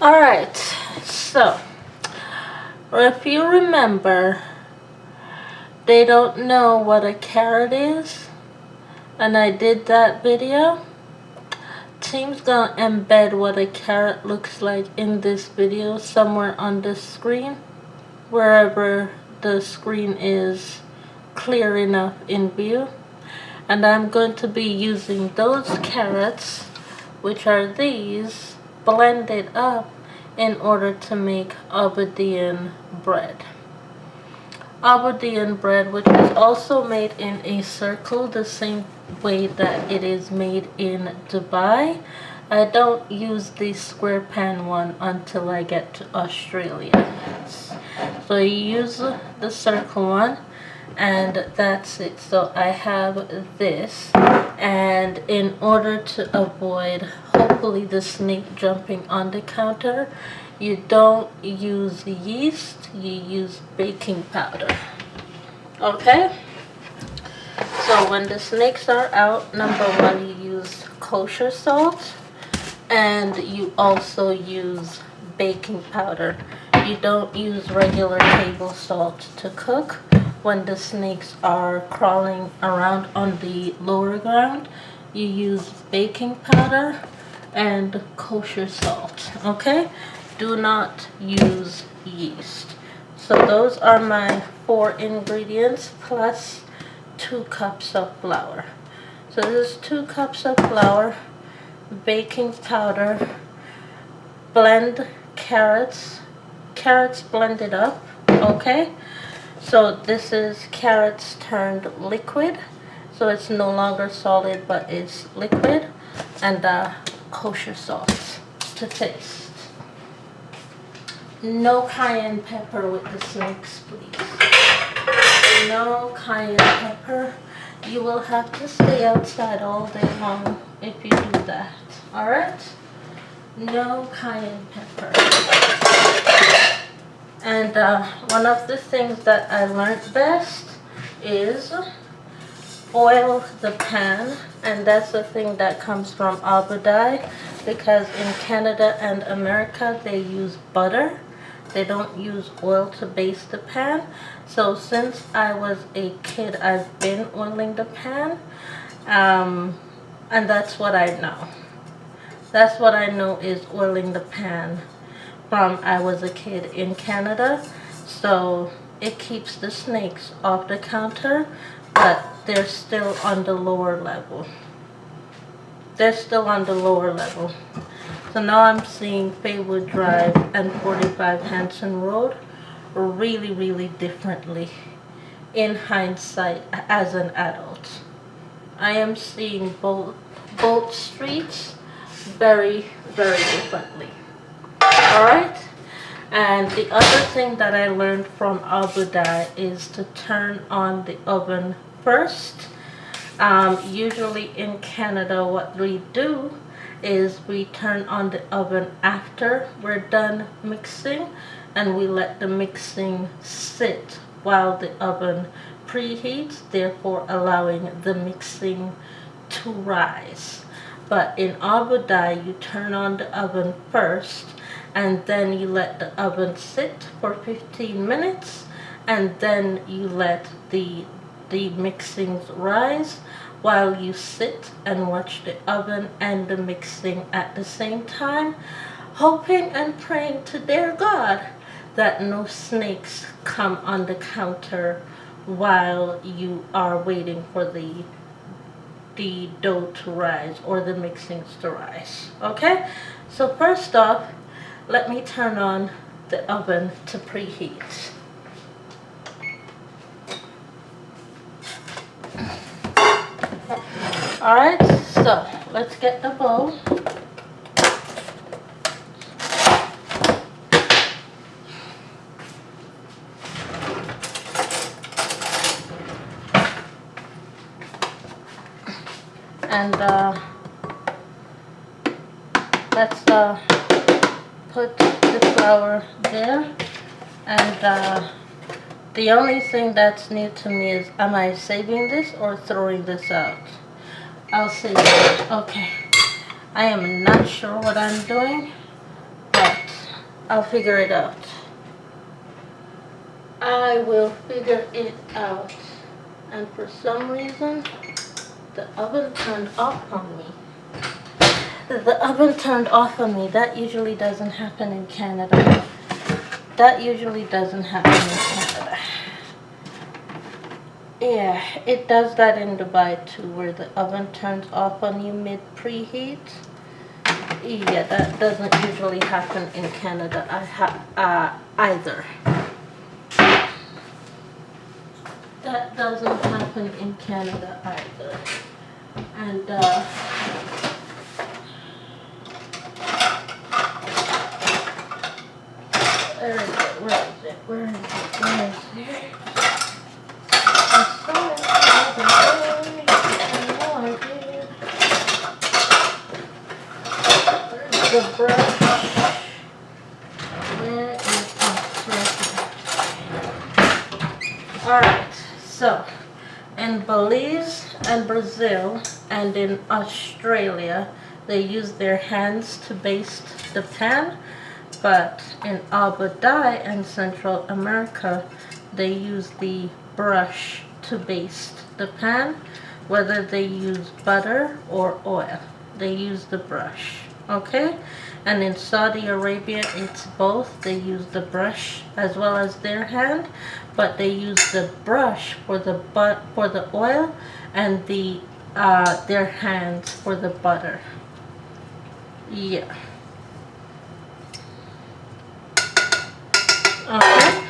Alright, so if you remember, they don't know what a carrot is, and I did that video. Team's gonna embed what a carrot looks like in this video somewhere on the screen, wherever the screen is clear enough in view. And I'm going to be using those carrots, which are these, blended up in order to make Aberdeen bread. Aberdeen bread, which is also made in a circle the same way that it is made in Dubai. I don't use the square pan one until I get to Australia. So you use the circle one, and that's it. So I have this, and in order to avoid hopefully the snake jumping on the counter, you don't use yeast, you use baking powder. Okay, so when the snakes are out, number one, you use kosher salt, and you also use baking powder. You don't use regular table salt to cook when the snakes are crawling around on the lower ground. You use baking powder and kosher salt. Okay, do not use yeast. So those are my 4 ingredients plus 2 cups of flour. So this is 2 cups of flour, baking powder, blend carrots blended up. Okay, so this is carrots turned liquid, so it's no longer solid but it's liquid, and kosher salt to taste. No cayenne pepper with the snakes, please. No cayenne pepper. You will have to stay outside all day long if you do that. Alright? No cayenne pepper. And one of the things that I learned best is oil the pan, and that's the thing that comes from Abu Dhabi, because in Canada and America they use butter. They don't use oil to baste the pan. So since I was a kid, I've been oiling the pan, and that's what I know. That's what I know is oiling the pan from I was a kid in Canada. So it keeps the snakes off the counter, but they're still on the lower level. They're still on the lower level. So now I'm seeing Faywood Drive and 45 Hanson Road really, really differently in hindsight as an adult. I am seeing both streets very, very differently. Alright? And the other thing that I learned from Abu Dhabi is to turn on the oven first. Usually in Canada, what we do is we turn on the oven after we're done mixing, and we let the mixing sit while the oven preheats, therefore allowing the mixing to rise. But in Abu Dhabi, you turn on the oven first, and then you let the oven sit for 15 minutes, and then you let the mixings rise while you sit and watch the oven and the mixing at the same time, hoping and praying to their God that no snakes come on the counter while you are waiting for the dough to rise or the mixings to rise. Okay, so first off, let me turn on the oven to preheat. Alright, so let's get the bowl. And let's put the flour there. And the only thing that's new to me is, am I saving this or throwing this out? I'll save it. Okay. I am not sure what I'm doing, but I'll figure it out. I will figure it out. And for some reason, the oven turned off on me. The oven turned off on me. That usually doesn't happen in Canada. That usually doesn't happen in Canada. Yeah, it does that in Dubai too, where the oven turns off on you mid preheat. Yeah, that doesn't usually happen in Canada either. That doesn't happen in Canada either. And where is it? Where is it? Where is it? Where is it? I saw it the other day. I know I did. Where's the brush? Where is it? Alright, so in Belize and Brazil and in Australia, they use their hands to baste the pan. But in Abu Dhabi and Central America, they use the brush to baste the pan, whether they use butter or oil. They use the brush, okay? And in Saudi Arabia, it's both. They use the brush as well as their hand, but they use the brush for the oil and the their hands for the butter. Yeah. Okay,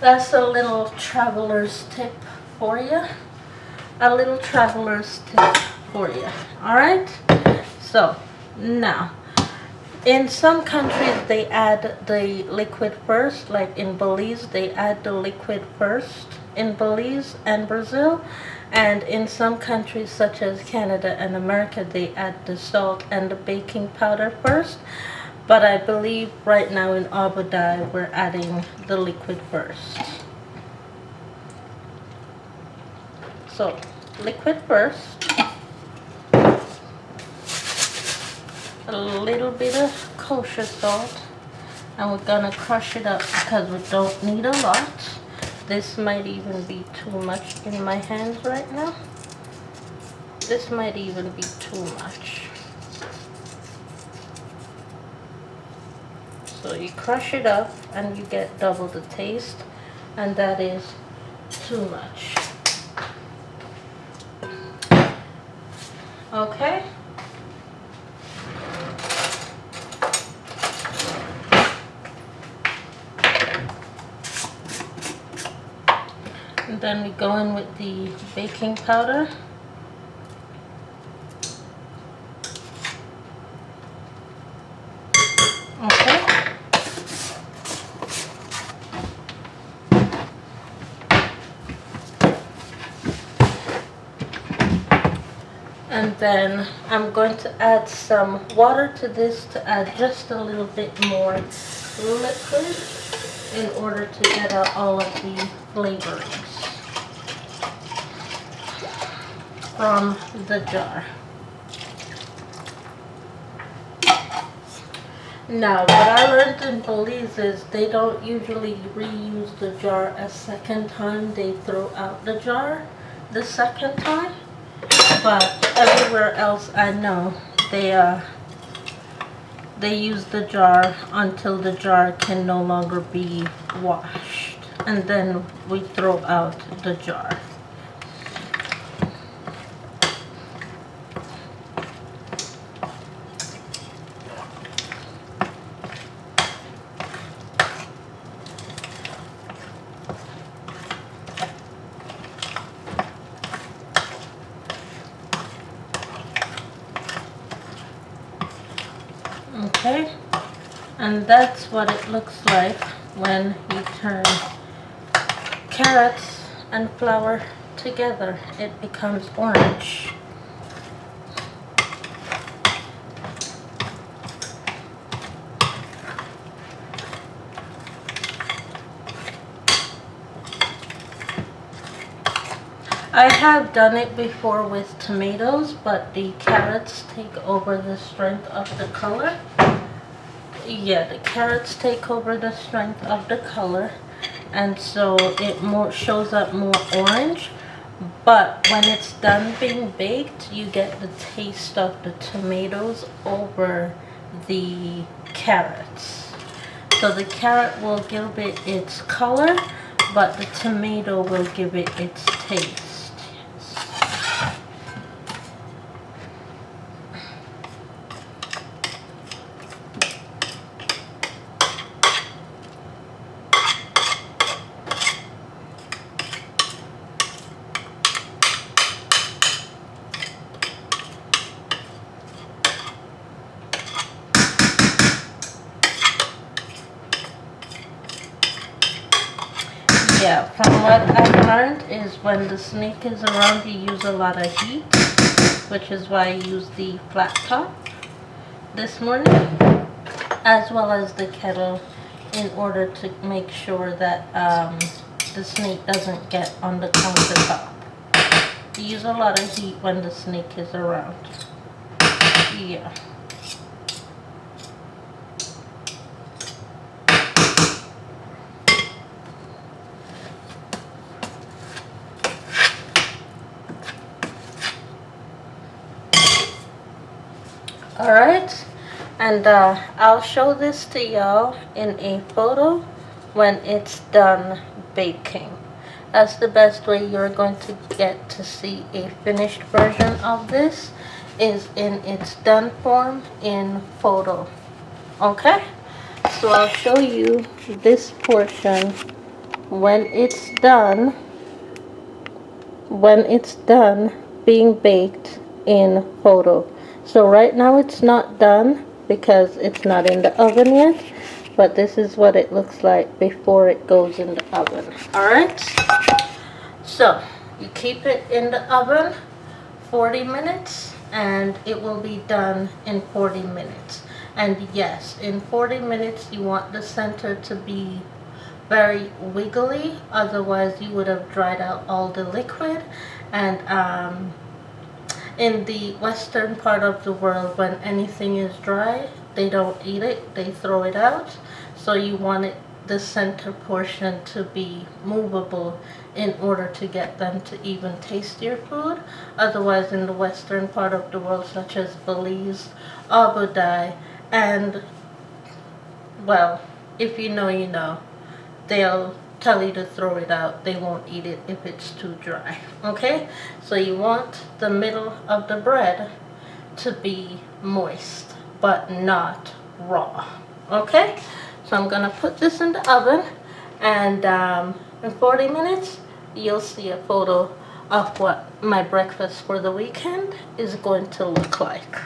that's a little traveler's tip for you. A little traveler's tip for you. Alright? So, now, in some countries they add the liquid first. Like in Belize, they add the liquid first. In Belize and Brazil. And in some countries such as Canada and America, they add the salt and the baking powder first. But I believe right now in Abu Dhabi, we're adding the liquid first. So, liquid first. A little bit of kosher salt. And we're gonna crush it up because we don't need a lot. This might even be too much in my hands right now. This might even be too much. So you crush it up and you get double the taste, and that is too much. Okay? And then we go in with the baking powder. Okay. And then I'm going to add some water to this to add just a little bit more liquid in order to get out all of the flavorings from the jar. Now, what I learned in Belize is they don't usually reuse the jar a second time. They throw out the jar the second time. But everywhere else I know, they use the jar until the jar can no longer be washed. And then we throw out the jar. Okay, and that's what it looks like when you turn carrots and flour together. It becomes orange. I have done it before with tomatoes, but the carrots take over the strength of the color. Yeah, the carrots take over the strength of the color, and so it more shows up more orange. But when it's done being baked, you get the taste of the tomatoes over the carrots. So the carrot will give it its color, but the tomato will give it its taste. Yeah, from what I've learned is when the snake is around, you use a lot of heat, which is why I use the flat top this morning, as well as the kettle, in order to make sure that the snake doesn't get on the countertop. You use a lot of heat when the snake is around. Yeah. Alright, and I'll show this to y'all in a photo when it's done baking. That's the best way you're going to get to see a finished version of this, is in its done form in photo. Okay, so I'll show you this portion when it's done being baked in photo. So right now it's not done because it's not in the oven yet, but this is what it looks like before it goes in the oven. Alright, so you keep it in the oven 40 minutes and it will be done in 40 minutes. And yes, in 40 minutes you want the center to be very wiggly, otherwise you would have dried out all the liquid. And in the western part of the world, when anything is dry, they don't eat it, they throw it out. So you want the center portion to be movable in order to get them to even taste your food. Otherwise, in the western part of the world, such as Belize, Abu Dhabi, and, well, if you know, you know, they'll tell you to throw it out. They won't eat it if it's too dry. Okay, so you want the middle of the bread to be moist but not raw. Okay, so I'm gonna put this in the oven, and in 40 minutes you'll see a photo of what my breakfast for the weekend is going to look like.